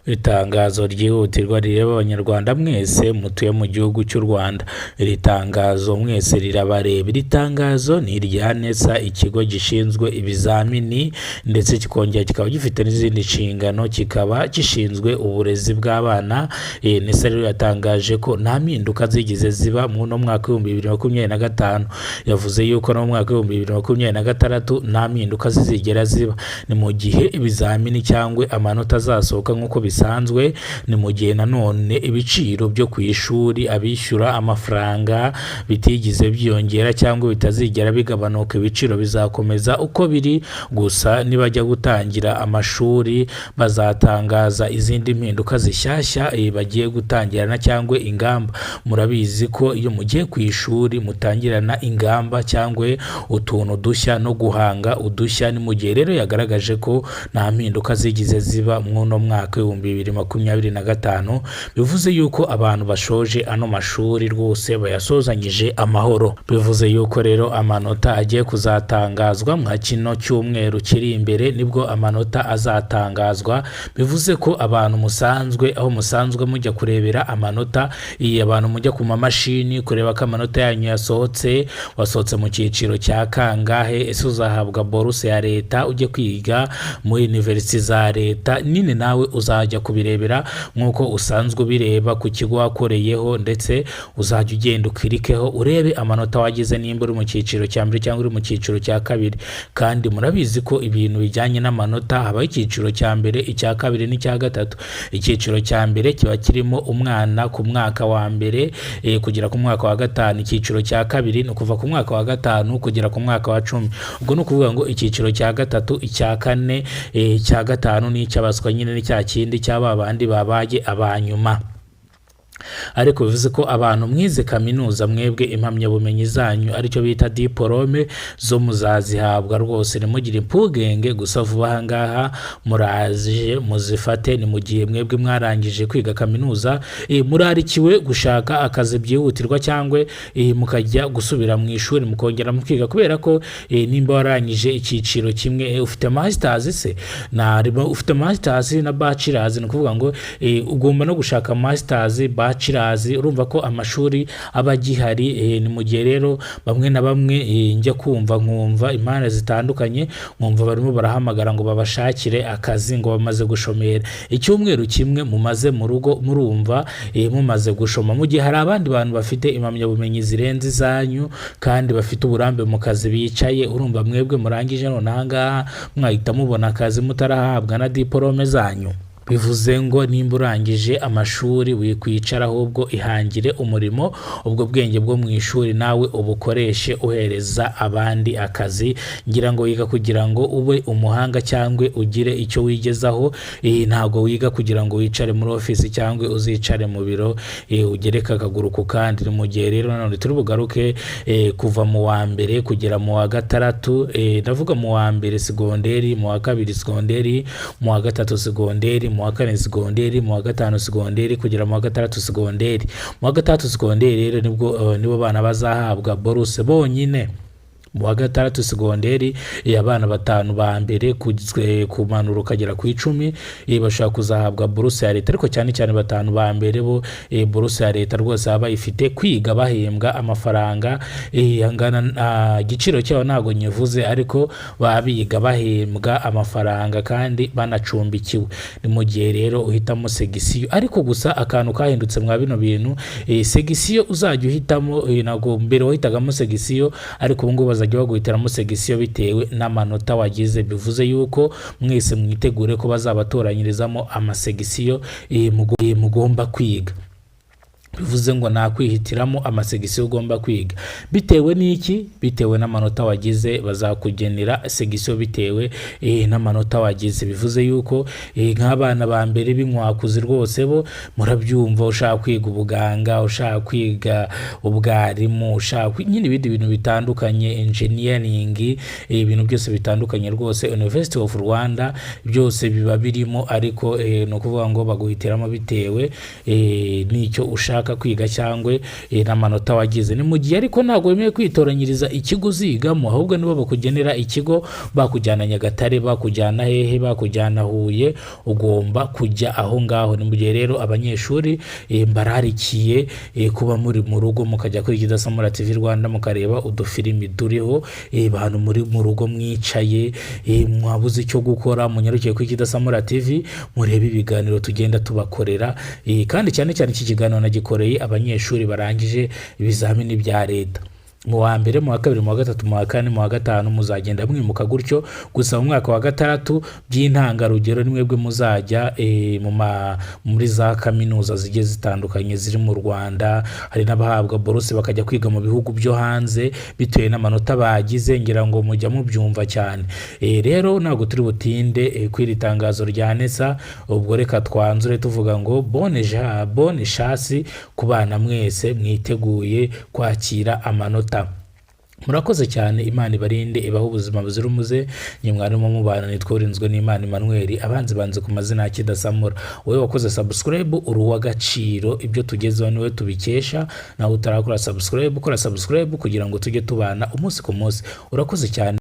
Itangazo ryihutirwa rireba abanyarwanda mwese mutuye mu gihugu cy'u Rwanda. Iri tangazo mwese rirabareba. Iri tangazo ni irya NESA, ikigo gishinzwe ibizamini ndetse kikongera kikaba gifite n'izindi nshingano, kikaba gishinzwe uburezi bw'abana. NESA rero yatangaje ko nta mpinduka zigize ziba mu mwaka wa 2025. Yavuze yuko no mu mwaka wa 2026 nta mpinduka zizigera ziba. Ni mu gihe ibizamini cyangwa amanota azasohoka nk'uko bisanzwe, ni mu gihe nanone ibiciro byo ku ishuri abishyura amafaranga bitigize byiyongera cyangwa bitazigera bigabanuka. Ibiciro bizakomeza uko biri, gusa nibajya gutangira amashuri bazatangaza izindi mpinduka zishyashya bagiye gutangirana cyangwa ingamba. Murabizi ko iyo mugiye ku ishuri mutangirana ingamba cyangwa utuntu dushya no guhanga udushya. Ni mu gihe rero yagaragaje ko nta mpinduka zigize ziba mu mwaka wa 2025, bivuze yuko abantu bashoje ano mashuri rwose bayasozanyije amahoro. Bivuze yuko rero amanota agiye kuzatangazwa mwa kino cyumweru kiri imbere, nibwo amanota azatangazwa. Bivuze ko abantu musanzwe aho musanzwe mujya kurebera amanota, abantu mujya ku mamashini kureba ko amanota yanyu yasohotse, wasohotse mu cyiciro cya kangahe, ese uzahabwa boruse ya leta ujye kwiga mu university za leta, nini nawe uzajya kubirebera nk'uko usanzwe bireba ku kigo wakoreyeho, ndetse uzajya ugenda ukirikeho urebe amanota wagize nimba uri mu cyiciro cya mbere cyangwa uri mu cyiciro cya kabiri. Kandi murabizi ko ibintu bijyanye n'amanota habaho icyiciro cya mbere, icya kabiri n'icya gatatu. Icyiciro cya mbere kiba kirimo umwana ku mwaka wa mbere kugera ku mwaka wa gatanu. Icyiciro cya kabiri ni kuva ku mwaka wa gatanu kugera ku mwaka wa 10. Ubwo ni ukuvuga ngo icyiciro cya gatatu, icya kane, icya gatanu n'icy'abaswa nyine ni cya kindi cy'aba bandi babaye abanyuma. Ariko bivuze ko abantu mwize kaminuza mwebwe impamyabumenyi zanyu aricyo bita diplome zo muzazihabwa rwose, nimugire impugenge. Gusa vuba aha ngaha muraje muzifate. Ni mu gihe mwebwe mwarangije kwiga kaminuza murarikiwe gushaka akazi byihutirwa cyangwa mukajya gusubira mu ishuri mukongera mukiga, kubera ko nimba warangije icyiciro kimwe ufite masters se ufite masters na bachelors, ni kuvuga ngo ugomba no gushaka masters bachelors. Urumva ko amashuri aba gihari. Ni mu gihe rero bamwe na bamwe njya nkumva impande zitandukanye, nkumva barimo barahamagara ngo babashakire akazi ngo bamaze gushomera. Icyumweru kimwe mumaze mu rugo murumva mumaze gushoma, mu gihe hari abandi bantu bafite impamyabumenyi zirenze zanyu kandi bafite uburambe mu kazi bicaye. Urumva mwebwe murangije none aha ngaha mwahita mubona akazi mutarahabwa na diplome zanyu. Bivuze ngo nimba urangije amashuri wikwicara, ahubwo ihangire umurimo. Ubwo bwenge bwo mu ishuri nawe ubukoreshe uhereza abandi akazi. Ngira ngo wiga kugira ngo ube umuhanga cyangwa ugire icyo wigezaho, ntago wiga kugira ngo wicare muri office cyangwa uzicare mu biro ugereka akaguru ku kandi. Ni mu gihe rero nanone turi bugaruke kuva mu wa mbere kugera mu wa gatandatu, ndavuga mu wa mbere segonderi, mu wa kabiri segonderi, mu wa gatatu segonderi, mu wa kane segonderi, mu wa gatanu segonderi kugera mu wa gatandatu segonderi. Mu wa gatandatu segonderi rero nibo bana bazahabwa boruse bonyine. Mu wa gatandatu segonderi abana batanu ba mbere kumanura ukagera ku 10 bashaka kuzahabwa boruse ya leta, ariko cyane cyane batanu ba mbere bo boruse ya leta rwose baba ifite kwiga bahembwa amafaranga angana igiciro cyaho ntago nyivuze, ariko babiga bahembwa amafaranga kandi banacumbikiwe. Ni mu gihe rero uhitamo segisiyo, ariko gusa akantu kahindutse mwa bino bintu, segisiyo uzajya uhitamo nago mbere wahitagamo segisiyo, ariko ubu ngubu bazajya baguhitiramo segisiyo bitewe n'amanota wagize. Bivuze yuko mwese mwitegure ko bazabatoranyirizamo amasegisiyo mugomba kwiga. Bivuze ngo nakwihitiramo amasegisiyo ugomba kwiga bitewe n'iki, bitewe n'amanota wagize. Bazakugenera segisiyo bitewe n'amanota wagize. Bivuze yuko nk'abana ba mbere b'inkwakuzi rwose bo murabyumva, ushaka kwiga ubuganga, ushaka kwiga ubwarimu, ushaka nyine ibindi bintu bitandukanye, engineering, ibintu byose bitandukanye rwose. University of Rwanda byose biba birimo, ariko no kuvuga ngo baguhitiramo bitewe n'icyo ushaka ushaka kwiga cyangwa n'amanota wagize. Ni mu gihe ariko ntabwo wemeye kwitoranyiriza ikigo uzigamo, ahubwo nibo bakugenera ikigo, bakujyana Nyagatare, bakujyana hehe, bakujyana Huye, ugomba kujya aho ngaho. Ni mu gihe rero abanyeshuri mbararikiye kuba muri mu rugo mukajya kuri Kidasamura TV Rwanda mukareba udufilimi turiho, abantu muri mu rugo mwicaye, mwabuze icyo gukora, munyarukiye kuri Kidasamura TV murebe ibiganiro tugenda tubakorera. Kandi cyane cyane iki kiganiro nagikoreye abanyeshuri barangije ibizamini bya leta, mu wa mbere, mu wa kabiri, mu wa gatatu, mu wa kane, mu wa gatanu muzagenda mwimuka gutyo. Gusa mu mwaka wa gatandatu by'intangarugero ni mwebwe muzajya muri za kaminuza zigiye zitandukanye ziri mu Rwanda. Hari n'abahabwa borose bakajya kwiga mu bihugu byo hanze bitewe n'amanota bagize, ngira ngo mujya mubyumva cyane. Rero ntabwo turi butinde kwiri tangazo rya NESA, ubwo reka twanzure tuvuga ngo bonne chance ku bana mwese mwiteguye kwakira amanota. Murakoze cyane, Imana ibarinde, ibaha ubuzima buzira umuze. Ni mwarimu mu bana nitwa Urinzwe n'Imana Emmanuel, abanzi banze ku mazina ya Kidasamura. Wowe wakoze subscribe uri uw'agaciro, ibyo tugezeho niwe tubikesha. Nawe utarakora subscribe, ukora subscribe kugira ngo tujye tubana umunsi ku munsi. Urakoze cyane.